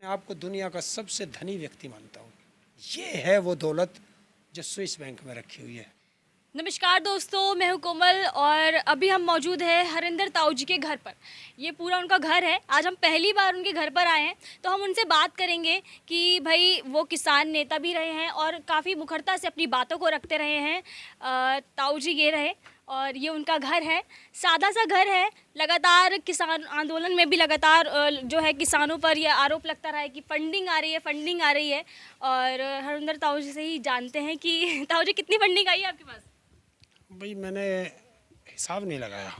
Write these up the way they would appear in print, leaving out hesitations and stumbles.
मैं आपको दुनिया का सबसे धनी व्यक्ति मानता हूँ। ये है वो दौलत जो स्विस बैंक में रखी हुई है। नमस्कार दोस्तों, मैं हूं कोमल और अभी हम मौजूद हैं हरिंदर ताऊ जी के घर पर। ये पूरा उनका घर है। आज हम पहली बार उनके घर पर आए हैं, तो हम उनसे बात करेंगे कि भाई वो किसान नेता भी रहे हैं और काफ़ी मुखरता से अपनी बातों को रखते रहे हैं। ताऊ जी ये रहे और ये उनका घर है। सादा सा घर है। लगातार किसान आंदोलन में भी लगातार जो है किसानों पर यह आरोप लगता रहा है कि फंडिंग आ रही है, फंडिंग आ रही है। और हरिंदर ताऊ जी से ही जानते हैं कि ताऊ जी कितनी फंडिंग आई है आपके पास? भाई मैंने हिसाब नहीं लगाया।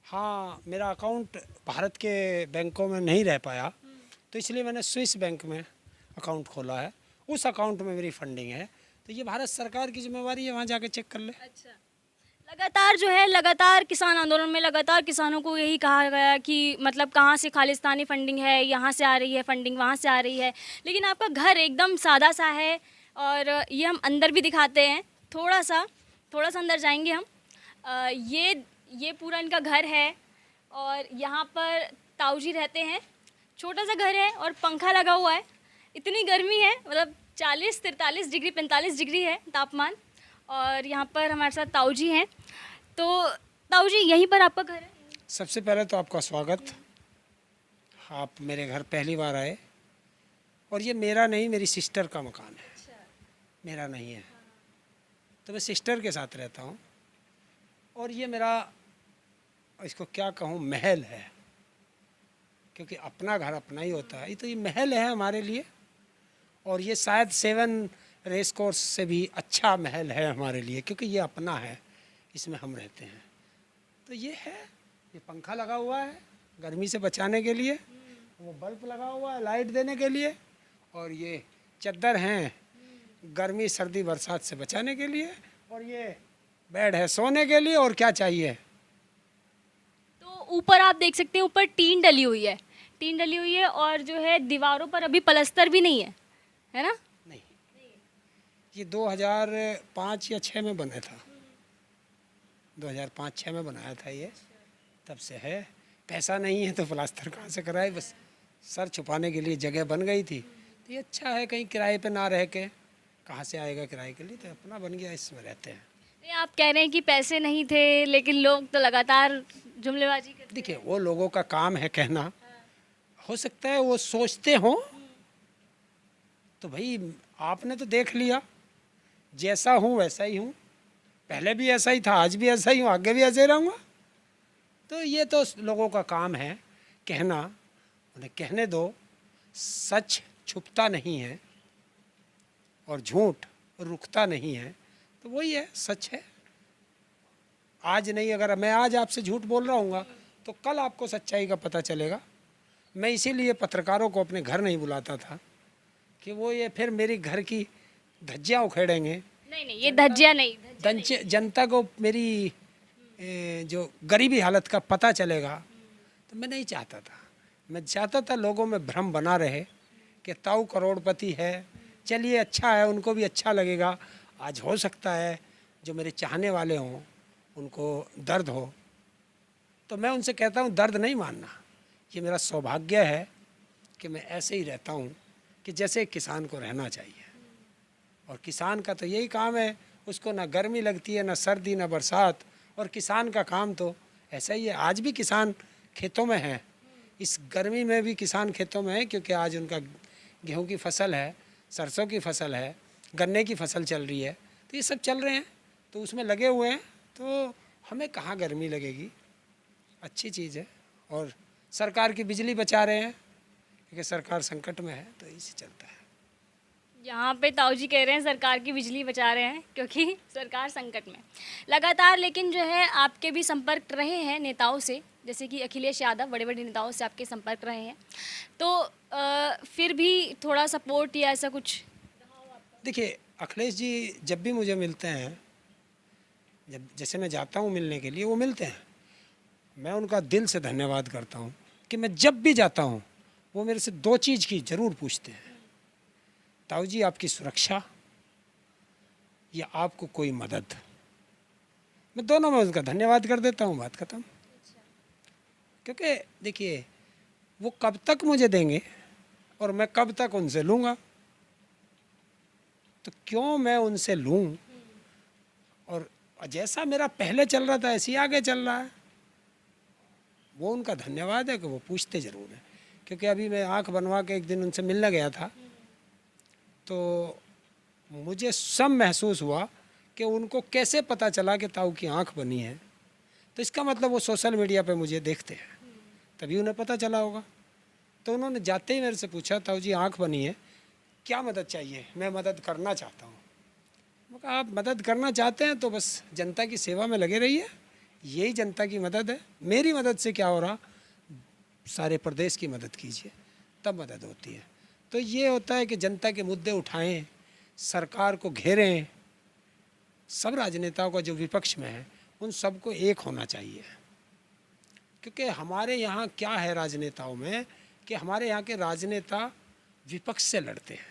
हाँ, मेरा अकाउंट भारत के बैंकों में नहीं रह पाया, तो इसलिए मैंने स्विस बैंक में अकाउंट खोला है। उस अकाउंट में मेरी फंडिंग है, तो ये भारत सरकार की जिम्मेवारी है, वहाँ जाके चेक कर ले। अच्छा, लगातार जो है लगातार किसान आंदोलन में लगातार किसानों को यही कहा गया कि मतलब कहाँ से खालिस्तानी फंडिंग है, यहाँ से आ रही है फंडिंग, वहाँ से आ रही है। लेकिन आपका घर एकदम सादा सा है और ये हम अंदर भी दिखाते हैं। थोड़ा सा अंदर जाएंगे हम। ये पूरा इनका घर है और यहाँ पर ताऊ जी रहते हैं। छोटा सा घर है और पंखा लगा हुआ है। इतनी गर्मी है, मतलब 40, 43 डिग्री 45 डिग्री है तापमान। और यहाँ पर हमारे साथ ताऊ जी हैं। तो ताऊ जी, यहीं पर आपका घर है? सबसे पहले तो आपका स्वागत। आप मेरे घर पहली बार आए। और ये मेरा नहीं, मेरी सिस्टर का मकान है। मेरा नहीं है, तो मैं सिस्टर के साथ रहता हूँ। और ये मेरा, इसको क्या कहूँ, महल है, क्योंकि अपना घर अपना ही होता है। तो ये महल है हमारे लिए। और ये शायद 7 रेस कोर्स से भी अच्छा महल है हमारे लिए, क्योंकि ये अपना है, इसमें हम रहते हैं। तो ये है, ये पंखा लगा हुआ है गर्मी से बचाने के लिए, वो बल्ब लगा हुआ है लाइट देने के लिए, और ये चद्दर हैं गर्मी सर्दी बरसात से बचाने के लिए, और ये बेड है सोने के लिए। और क्या चाहिए? तो ऊपर आप देख सकते हैं, ऊपर टीन डली हुई है। टीन डली हुई है और जो है दीवारों पर अभी प्लास्टर भी नहीं है ना? नहीं, ये 2005 या 6 में बना था। 2005-6 में बनाया था ये, तब से है। पैसा नहीं है तो प्लास्टर कहाँ से कराए, बस सर छुपाने के लिए जगह बन गई थी। तो ये अच्छा है, कहीं किराए पे ना रह के, कहाँ से आएगा किराए के लिए, तो अपना बन गया, इसमें रहते हैं। नहीं, आप कह रहे हैं कि पैसे नहीं थे, लेकिन लोग तो लगातार जुमलेबाजी करते। देखिए, वो लोगों का काम है कहना। हो सकता है वो सोचते हों, तो भाई आपने तो देख लिया, जैसा हूँ वैसा ही हूँ। पहले भी ऐसा ही था, आज भी ऐसा ही हूँ, आगे भी ऐसे ही रहूँगा। तो ये तो लोगों का काम है कहना, उन्हें कहने दो। सच छुपता नहीं है और झूठ रुकता नहीं है, तो वही है, सच है। आज नहीं, अगर मैं आज आपसे झूठ बोल रहा हूँ तो कल आपको सच्चाई का पता चलेगा। मैं इसीलिए पत्रकारों को अपने घर नहीं बुलाता था कि वो ये फिर मेरी घर की धज्जियाँ उखेड़ेंगे। नहीं, ये धज्जियाँ नहीं। जनता को मेरी जो गरीबी हालत का पता चलेगा, तो मैं नहीं चाहता था। मैं चाहता था लोगों में भ्रम बना रहे कि ताऊ करोड़पति है, चलिए अच्छा है, उनको भी अच्छा लगेगा। आज हो सकता है जो मेरे चाहने वाले हों उनको दर्द हो, तो मैं उनसे कहता हूँ दर्द नहीं मानना। ये मेरा सौभाग्य है कि मैं ऐसे ही रहता हूँ कि जैसे किसान को रहना चाहिए। और किसान का तो यही काम है, उसको ना गर्मी लगती है, ना सर्दी, ना बरसात। और किसान का काम तो ऐसा ही है। आज भी किसान खेतों में है, इस गर्मी में भी किसान खेतों में है, क्योंकि आज उनका गेहूं की फसल है, सरसों की फसल है, गन्ने की फसल चल रही है। तो ये सब चल रहे हैं, तो उसमें लगे हुए हैं। तो हमें कहाँ गर्मी लगेगी, अच्छी चीज़ है। और सरकार की बिजली बचा रहे हैं, क्योंकि सरकार संकट में है, तो इसी चलता है। यहाँ पे ताऊ जी कह रहे हैं सरकार की बिजली बचा रहे हैं क्योंकि सरकार संकट में लगातार। लेकिन जो है आपके भी संपर्क रहे हैं नेताओं से, जैसे कि अखिलेश यादव, बड़े बड़े नेताओं से आपके संपर्क रहे हैं, तो फिर भी थोड़ा सपोर्ट या ऐसा कुछ? देखिए, अखिलेश जी जब भी मुझे मिलते हैं, जब जैसे मैं जाता हूँ मिलने के लिए, वो मिलते हैं, मैं उनका दिल से धन्यवाद करता हूँ कि मैं जब भी जाता हूँ वो मेरे से 2 चीज़ की ज़रूर पूछते हैं। ताऊ जी, आपकी सुरक्षा या आपको कोई मदद। मैं दोनों में उनका धन्यवाद कर देता हूँ, बात खत्म। क्योंकि देखिए, वो कब तक मुझे देंगे और मैं कब तक उनसे लूँगा? तो क्यों मैं उनसे लूँ? और जैसा मेरा पहले चल रहा था ऐसे ही आगे चल रहा है। वो उनका धन्यवाद है कि वो पूछते ज़रूर हैं, क्योंकि अभी मैं आँख बनवा के एक दिन उनसे मिलने गया था, तो मुझे सब महसूस हुआ कि उनको कैसे पता चला कि ताऊ की आँख बनी है। तो इसका मतलब वो सोशल मीडिया पे मुझे देखते हैं, तभी उन्हें पता चला होगा। तो उन्होंने जाते ही मेरे से पूछा, ताऊ जी आँख बनी है, क्या मदद चाहिए? मैं मदद करना चाहता हूँ। मैं कहा आप मदद करना चाहते हैं तो बस जनता की सेवा में लगे रहिए, यही जनता की मदद है। मेरी मदद से क्या हो रहा, सारे प्रदेश की मदद कीजिए, तब मदद होती है। तो ये होता है कि जनता के मुद्दे उठाएं, सरकार को घेरें। सब राजनेताओं का जो विपक्ष में है उन सबको एक होना चाहिए, क्योंकि हमारे यहाँ क्या है राजनेताओं में कि हमारे यहाँ के राजनेता विपक्ष से लड़ते हैं।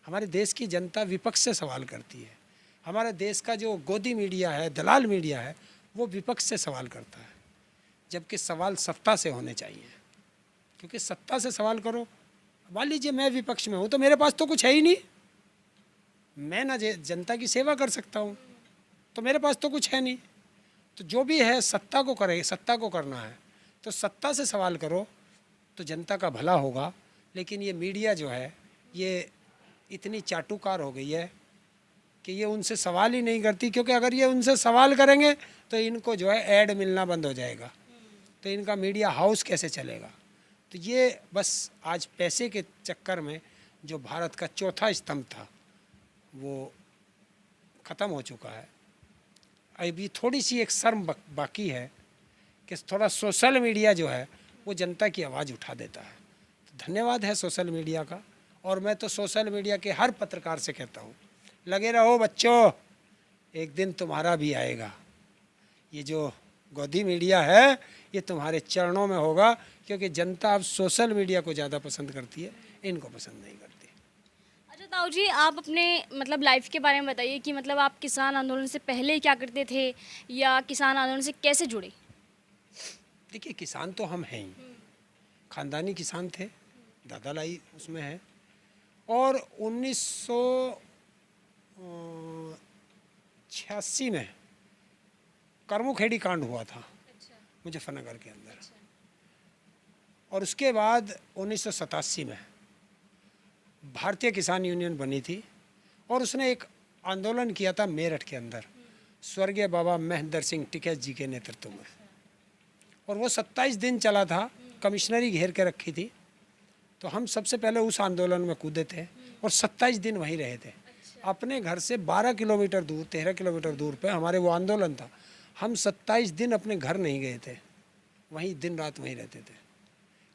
हमारे देश की जनता विपक्ष से सवाल करती है। हमारे देश का जो गोदी मीडिया है, दलाल मीडिया है, वो विपक्ष से सवाल करता है, जबकि सवाल सत्ता से होने चाहिए। क्योंकि सत्ता से सवाल करो, मान लीजिए मैं विपक्ष में हूँ तो मेरे पास तो कुछ है ही नहीं, मैं ना जनता की सेवा कर सकता हूँ, तो मेरे पास तो कुछ है नहीं। तो जो भी है सत्ता को करे, सत्ता को करना है तो सत्ता से सवाल करो तो जनता का भला होगा। लेकिन ये मीडिया जो है ये इतनी चाटुकार हो गई है कि ये उनसे सवाल ही नहीं करती, क्योंकि अगर ये उनसे सवाल करेंगे तो इनको जो है ऐड मिलना बंद हो जाएगा, तो इनका मीडिया हाउस कैसे चलेगा। तो ये बस आज पैसे के चक्कर में जो भारत का चौथा स्तंभ था वो ख़त्म हो चुका है। अभी थोड़ी सी एक शर्म बाकी है कि थोड़ा सोशल मीडिया जो है वो जनता की आवाज़ उठा देता है। तो धन्यवाद है सोशल मीडिया का। और मैं तो सोशल मीडिया के हर पत्रकार से कहता हूँ, लगे रहो बच्चों, एक दिन तुम्हारा भी आएगा। ये जो गोदी मीडिया है ये तुम्हारे चरणों में होगा, क्योंकि जनता अब सोशल मीडिया को ज़्यादा पसंद करती है, इनको पसंद नहीं करती। अच्छा ताऊ जी, आप अपने मतलब लाइफ के बारे में बताइए कि मतलब आप किसान आंदोलन से पहले क्या करते थे या किसान आंदोलन से कैसे जुड़े? देखिए किसान तो हम हैं ही, ख़ानदानी किसान थे, दादा लाई उसमें है। और 1986 में करमुखेड़ी कांड हुआ था मुजफ्फरनगर के अंदर। और उसके बाद 1987 में भारतीय किसान यूनियन बनी थी और उसने एक आंदोलन किया था मेरठ के अंदर, स्वर्गीय बाबा महेंद्र सिंह टिकैत जी के नेतृत्व में। और वो 27 दिन चला था, कमिश्नरी घेर के रखी थी। तो हम सबसे पहले उस आंदोलन में कूदे थे और 27 दिन वहीं रहे थे। अपने घर से 12 किलोमीटर दूर, 13 किलोमीटर दूर पे हमारे वो आंदोलन था। हम 27 दिन अपने घर नहीं गए थे, वहीं दिन रात वहीं रहते थे।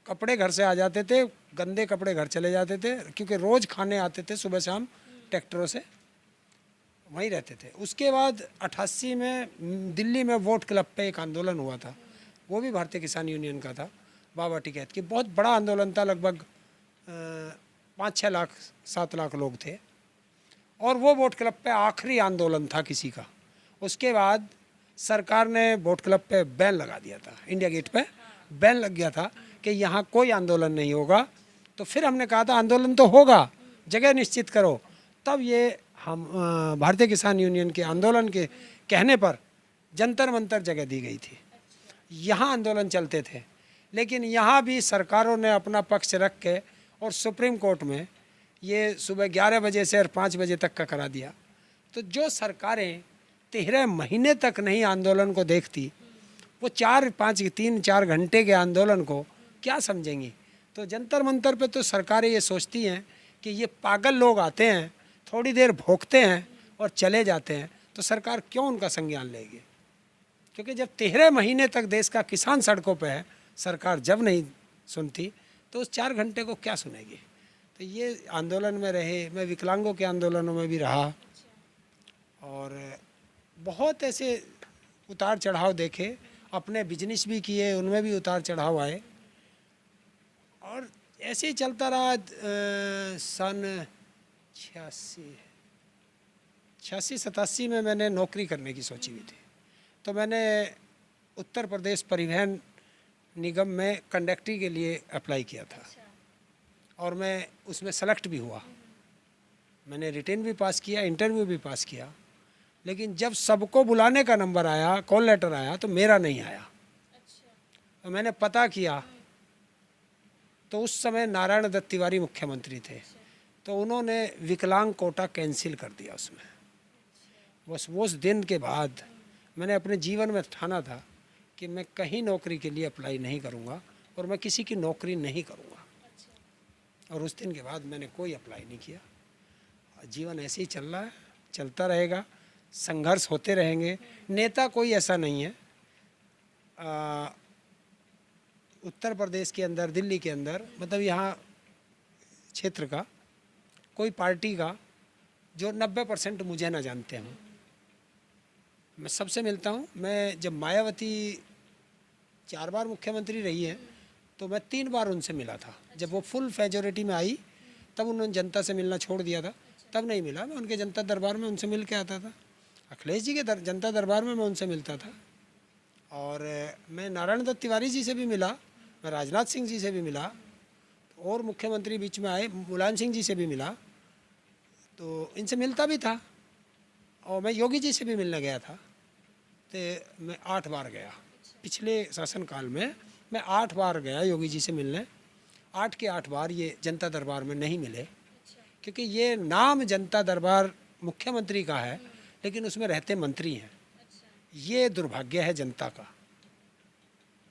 कपड़े घर से आ जाते थे, गंदे कपड़े घर चले जाते थे, क्योंकि रोज़ खाने आते थे सुबह शाम ट्रैक्टरों से, वहीं रहते थे। उसके बाद 88 में दिल्ली में वोट क्लब पे एक आंदोलन हुआ था, वो भी भारतीय किसान यूनियन का था, बाबा टिकैत की। बहुत बड़ा आंदोलन था, लगभग 5-6 लाख 7 लाख लोग थे। और वो वोट क्लब पे आखिरी आंदोलन था किसी का। उसके बाद सरकार ने वोट क्लब पे बैन लगा दिया था, इंडिया गेट पे बैन लग गया था कि यहाँ कोई आंदोलन नहीं होगा। तो फिर हमने कहा था आंदोलन तो होगा, जगह निश्चित करो। तब ये हम भारतीय किसान यूनियन के आंदोलन के कहने पर जंतर मंतर जगह दी गई थी, यहाँ आंदोलन चलते थे। लेकिन यहाँ भी सरकारों ने अपना पक्ष रख के और सुप्रीम कोर्ट में ये सुबह 11 बजे से और 5 बजे तक का करा दिया। तो जो सरकारें 13 महीने तक नहीं आंदोलन को देखती, वो 3-4 घंटे के आंदोलन को क्या समझेंगी। तो जंतर मंतर पे तो सरकारें ये सोचती हैं कि ये पागल लोग आते हैं, थोड़ी देर भोंकते हैं और चले जाते हैं, तो सरकार क्यों उनका संज्ञान लेगी। क्योंकि जब 13 महीने तक देश का किसान सड़कों पे है, सरकार जब नहीं सुनती तो उस 4 घंटे को क्या सुनेगी। तो ये आंदोलन में रहे, मैं विकलांगों के आंदोलनों में भी रहा और बहुत ऐसे उतार चढ़ाव देखे, अपने बिजनेस भी किए, उनमें भी उतार चढ़ाव आए। और ऐसे ही चलता रहा। सन 86-87 में मैंने नौकरी करने की सोची हुई थी। तो मैंने उत्तर प्रदेश परिवहन निगम में कंडक्टरी के लिए अप्लाई किया था। और मैं उसमें सेलेक्ट भी हुआ। मैंने रिटेन भी पास किया, इंटरव्यू भी पास किया, लेकिन जब सबको बुलाने का नंबर आया, कॉल लेटर आया, तो मेरा नहीं आया। तो मैंने पता किया तो उस समय नारायण दत्त तिवारी मुख्यमंत्री थे, तो उन्होंने विकलांग कोटा कैंसिल कर दिया उसमें। बस उस दिन के बाद मैंने अपने जीवन में ठाना था कि मैं कहीं नौकरी के लिए अप्लाई नहीं करूँगा और मैं किसी की नौकरी नहीं करूँगा। और उस दिन के बाद मैंने कोई अप्लाई नहीं किया। जीवन ऐसे ही चल रहा है, चलता रहेगा, संघर्ष होते रहेंगे। नेता कोई ऐसा नहीं है उत्तर प्रदेश के अंदर, दिल्ली के अंदर, मतलब यहाँ क्षेत्र का कोई पार्टी का जो 90% मुझे ना जानते हों। मैं सबसे मिलता हूँ। मैं जब मायावती 4 बार मुख्यमंत्री रही है तो मैं 3 बार उनसे मिला था। जब वो फुल मेजॉरिटी में आई तब उन्होंने जनता से मिलना छोड़ दिया था, तब नहीं मिला। मैं उनके जनता दरबार में उनसे मिल के आता था। अखिलेश जी के जनता दरबार में मैं उनसे मिलता था। और मैं नारायण दत्त तिवारी जी से भी मिला, मैं राजनाथ सिंह जी से भी मिला, और मुख्यमंत्री बीच में आए मुलायम सिंह जी से भी मिला, तो इनसे मिलता भी था। और मैं योगी जी से भी मिलने गया था, तो मैं 8 बार गया। पिछले शासनकाल में मैं 8 बार गया योगी जी से मिलने। 8 के 8 बार ये जनता दरबार में नहीं मिले, क्योंकि ये नाम जनता दरबार मुख्यमंत्री का है लेकिन उसमें रहते मंत्री हैं। ये दुर्भाग्य है जनता का,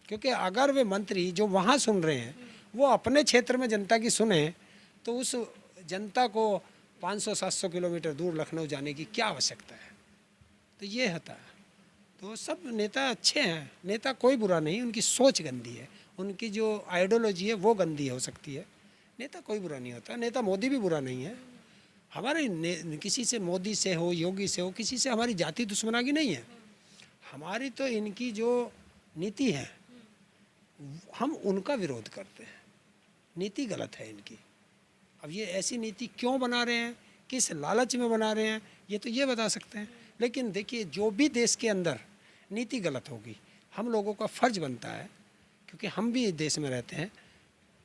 क्योंकि अगर वे मंत्री जो वहाँ सुन रहे हैं वो अपने क्षेत्र में जनता की सुने तो उस जनता को 500-700 किलोमीटर दूर लखनऊ जाने की क्या आवश्यकता है। तो ये होता है। तो सब नेता अच्छे हैं, नेता कोई बुरा नहीं, उनकी सोच गंदी है, उनकी जो आइडियोलॉजी है वो गंदी हो सकती है। नेता कोई बुरा नहीं होता, नेता मोदी भी बुरा नहीं है। हमारे किसी से, मोदी से हो, योगी से हो, किसी से हमारी जाति दुश्मनागी नहीं है। हमारी तो इनकी जो नीति है हम उनका विरोध करते हैं। नीति गलत है इनकी। अब ये ऐसी नीति क्यों बना रहे हैं, किस लालच में बना रहे हैं, ये तो ये बता सकते हैं। लेकिन देखिए, जो भी देश के अंदर नीति गलत होगी, हम लोगों का फ़र्ज बनता है, क्योंकि हम भी देश में रहते हैं,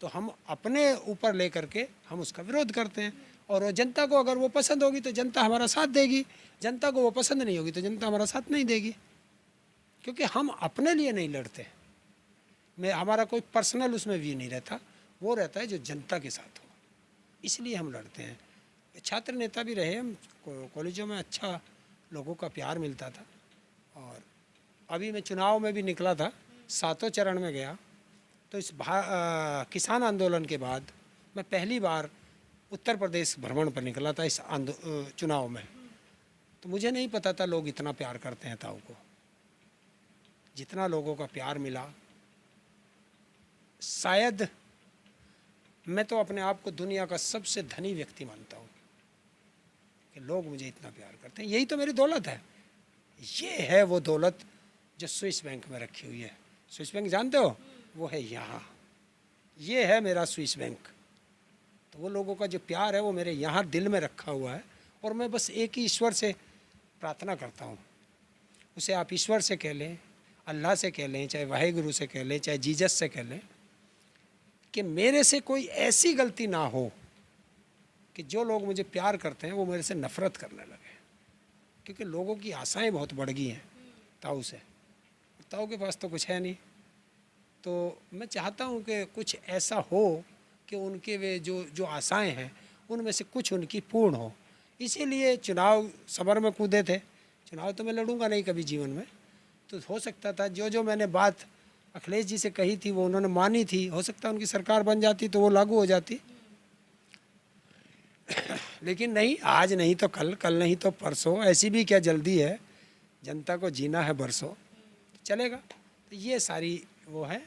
तो हम अपने ऊपर ले करके हम उसका विरोध करते हैं। और जनता को अगर वो पसंद होगी तो जनता हमारा साथ देगी, जनता को वो पसंद नहीं होगी तो जनता हमारा साथ नहीं देगी, क्योंकि हम अपने लिए नहीं लड़ते। हमारा कोई पर्सनल उसमें व्यू नहीं रहता, वो रहता है जो जनता के साथ हो, इसलिए हम लड़ते हैं। छात्र नेता भी रहे, हम कॉलेजों में अच्छा लोगों का प्यार मिलता था। और अभी मैं चुनाव में भी निकला था, 7वें चरण में गया। तो इस किसान आंदोलन के बाद मैं पहली बार उत्तर प्रदेश भ्रमण पर निकला था इस चुनाव में। तो मुझे नहीं पता था लोग इतना प्यार करते हैं ताऊ को, जितना लोगों का प्यार मिला। शायद मैं तो अपने आप को दुनिया का सबसे धनी व्यक्ति मानता हूँ कि लोग मुझे इतना प्यार करते हैं। यही तो मेरी दौलत है। ये है वो दौलत जो स्विस बैंक में रखी हुई है। स्विस बैंक जानते हो, वो है यहाँ। ये है मेरा स्विस बैंक। तो वो लोगों का जो प्यार है वो मेरे यहाँ दिल में रखा हुआ है। और मैं बस एक ही ईश्वर से प्रार्थना करता हूँ, उसे आप ईश्वर से कह लें, अल्लाह से कह लें, चाहे वाहेगुरु से कह लें, चाहे जीसस से कह लें, कि मेरे से कोई ऐसी गलती ना हो कि जो लोग मुझे प्यार करते हैं वो मेरे से नफ़रत करने लगे। क्योंकि लोगों की आशाएं बहुत बढ़ गई हैं ताऊ से। ताऊ के पास तो कुछ है नहीं। तो मैं चाहता हूं कि कुछ ऐसा हो कि उनके वे जो आशाएं हैं उनमें से कुछ उनकी पूर्ण हो। इसीलिए चुनाव समर में कूदे थे। चुनाव तो मैं लड़ूंगा नहीं कभी जीवन में, तो हो सकता था जो मैंने बात अखिलेश जी से कही थी वो उन्होंने मानी थी, हो सकता है उनकी सरकार बन जाती तो वो लागू हो जाती। लेकिन नहीं, आज नहीं तो कल, कल नहीं तो परसों, ऐसी भी क्या जल्दी है, जनता को जीना है बरसों, चलेगा। तो ये सारी वो है।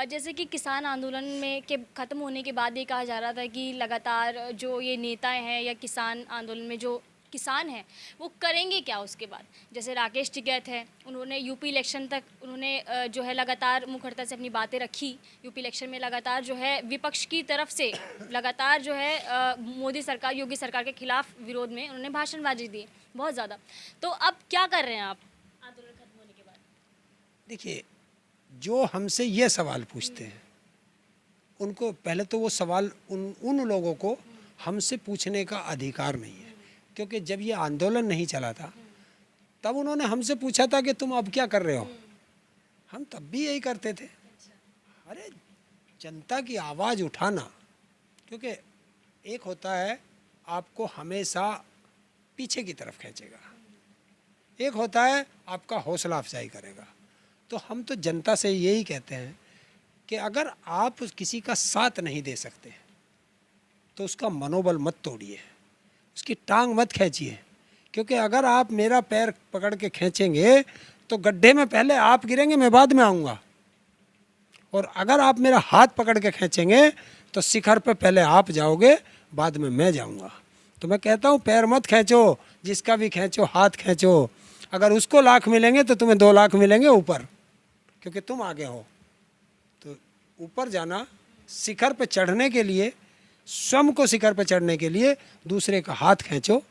जैसे कि किसान आंदोलन में के ख़त्म होने के बाद ये कहा जा रहा था कि लगातार जो ये नेताएं हैं या किसान आंदोलन में जो किसान हैं वो करेंगे क्या उसके बाद। जैसे राकेश टिकैत है, उन्होंने यूपी इलेक्शन तक उन्होंने जो है लगातार मुखरता से अपनी बातें रखी। यूपी इलेक्शन में लगातार जो है विपक्ष की तरफ से लगातार जो है मोदी सरकार, योगी सरकार के खिलाफ विरोध में उन्होंने भाषणबाजी दी बहुत ज़्यादा। तो अब क्या कर रहे हैं आप आंदोलन खत्म होने के बाद? देखिए, जो हमसे ये सवाल पूछते हैं उनको पहले तो वो सवाल उन लोगों को हमसे पूछने का अधिकार नहीं है, क्योंकि जब ये आंदोलन नहीं चला था तब उन्होंने हमसे पूछा था कि तुम अब क्या कर रहे हो। हम तब भी यही करते थे। अरे जनता की आवाज़ उठाना, क्योंकि एक होता है आपको हमेशा पीछे की तरफ खींचेगा, एक होता है आपका हौसला अफजाई करेगा। तो हम तो जनता से यही कहते हैं कि अगर आप किसी का साथ नहीं दे सकते तो उसका मनोबल मत तोड़िए, उसकी टांग मत खींचिए, क्योंकि अगर आप मेरा पैर पकड़ के खींचेंगे तो गड्ढे में पहले आप गिरेंगे, मैं बाद में आऊँगा। और अगर आप मेरा हाथ पकड़ के खींचेंगे तो शिखर पे पहले आप जाओगे, बाद में मैं जाऊँगा। तो मैं कहता हूँ पैर मत खींचो, जिसका भी खींचो हाथ खींचो। अगर उसको लाख मिलेंगे तो तुम्हें 2 लाख मिलेंगे ऊपर, क्योंकि तुम आगे हो। तो ऊपर जाना, शिखर पे चढ़ने के लिए, स्वयं को शिखर पे चढ़ने के लिए दूसरे का हाथ खींचो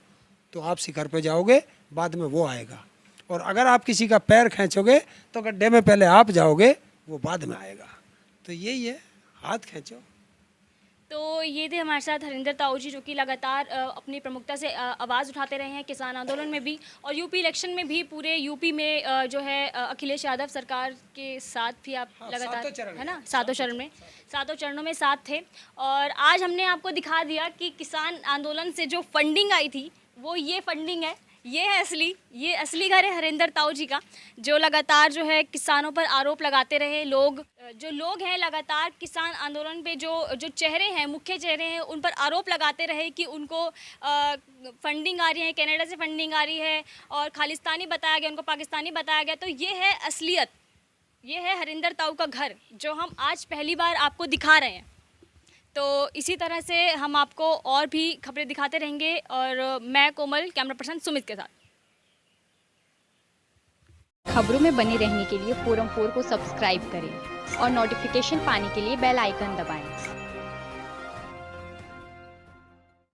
तो आप शिखर पे जाओगे, बाद में वो आएगा। और अगर आप किसी का पैर खींचोगे तो गड्ढे में पहले आप जाओगे, वो बाद में आएगा। तो यही है, हाथ खींचो। तो ये थे हमारे साथ हरिंदर ताऊ जी, जो कि लगातार अपनी प्रमुखता से आवाज़ उठाते रहे हैं किसान आंदोलन में भी और यूपी इलेक्शन में भी। पूरे यूपी में जो है अखिलेश यादव सरकार के साथ भी आप लगातार, है ना, सातों चरणों में साथ थे। और आज हमने आपको दिखा दिया कि किसान आंदोलन से जो फंडिंग आई थी वो ये फंडिंग है, ये असली घर है हरिंदर ताऊ जी का, जो लगातार जो है किसानों पर आरोप लगाते रहे। जो लोग हैं लगातार किसान आंदोलन पे जो चेहरे हैं, मुख्य चेहरे हैं, उन पर आरोप लगाते रहे कि उनको फंडिंग आ रही है, कनाडा से फंडिंग आ रही है और खालिस्तानी बताया गया, उनको पाकिस्तानी बताया गया। तो ये है असलियत, ये है हरिंदर ताऊ का घर, जो हम आज पहली बार आपको दिखा रहे हैं। तो इसी तरह से हम आपको और भी खबरें दिखाते रहेंगे। और मैं कोमल, कैमरा पर्सन सुमित के साथ। खबरों में बने रहने के लिए फोरम 4 को सब्सक्राइब करें और नोटिफिकेशन पाने के लिए बेल आइकन दबाएं।